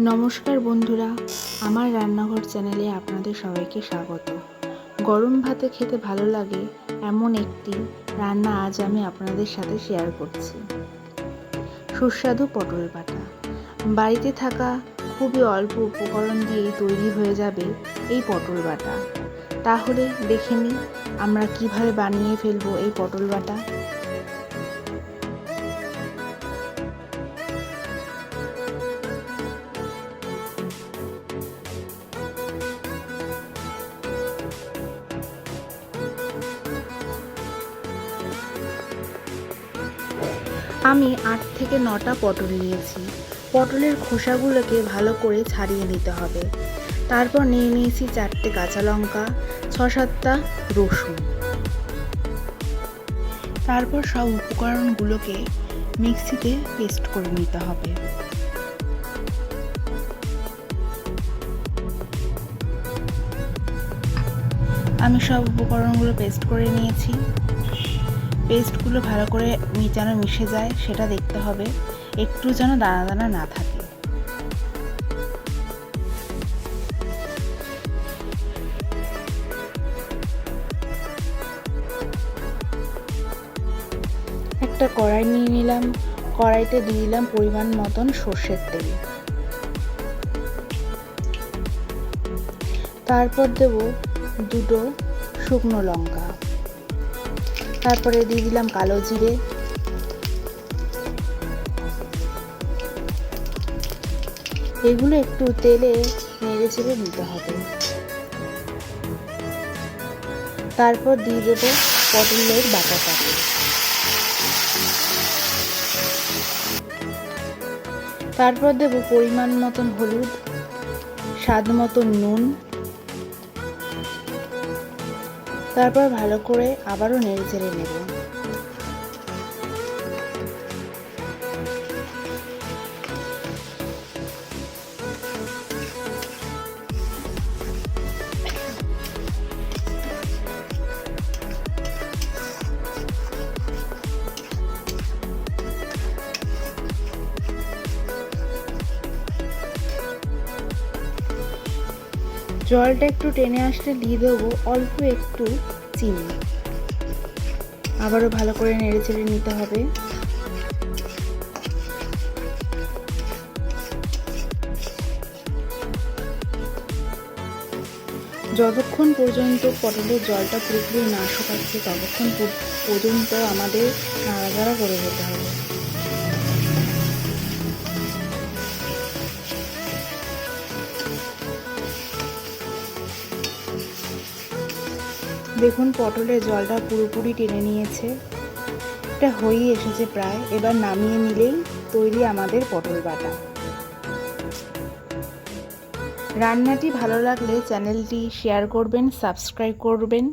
নমস্কার বন্ধুরা, আমার রান্নাঘর চ্যানেলে আপনাদের সবাইকে স্বাগত। গরম ভাতে খেতে ভালো লাগে এমন একটি রান্না আজ আমি আপনাদের সাথে শেয়ার করছি। সুস্বাদু পটল বাটা। বাড়িতে থাকা খুবই অল্প উপকরণ দিয়েই তৈরি হয়ে যাবে এই পটল বাটা। তাহলে দেখে নিই আমরা কিভাবে বানিয়ে ফেলবো এই পটল বাটা। আমি 8 থেকে 9টা পটল নিয়েছি। পটলের খোসাগুলোকে ভালো করে ছাড়িয়ে নিতে হবে। তারপর নিয়ে নিয়েছি 4টে কাঁচা লঙ্কা, 6-7টা রসুন। তারপর সব উপকরণগুলোকে মিক্সিতে পেস্ট করে নিতে হবে। আমি সব উপকরণগুলো পেস্ট করে নিয়েছি। পেস্টগুলো ভালো করে যেন মিশে যায় সেটা দেখতে হবে, একটু যেন দানা দানা না থাকে। একটা কড়াই নিয়ে নিলাম, কড়াইতে দিয়ে দিলাম পরিমাণ মতন সর্ষের তেল। তারপর দেব 2টো শুকনো লঙ্কা। তারপরে দিয়ে দিলাম কালো জিরে। এগুলো একটু তেলে নেড়ে চেড়ে নিতে হবে। তারপর দিয়ে দেব পটলের বাটাটাকে। তারপর দেব পরিমাণ মতন হলুদ, স্বাদ মতন নুন। তারপর ভালো করে আবারও নেড়ে চেড়ে নেব। জলটা একটু টেনে আসলে দিয়ে দেবো অল্প একটু চিনি। আবারও ভালো করে নেড়ে চেড়ে নিতে হবে। যতক্ষণ পর্যন্ত পটলের জলটা পুরোপুরি না শুকাচ্ছে ততক্ষণ পর্যন্ত আমাদের নাড়াচাড়া করে যেতে হবে। দেখুন পটলের জলটা পুরোপুরি টেনে নিয়েছে, এটা হয়েই এসেছে প্রায়। এবার নামিয়ে নিলেই তৈরি আমাদের পটল বাটা। রান্নাটি ভালো লাগলে চ্যানেলটি শেয়ার করবেন, সাবস্ক্রাইব করবেন।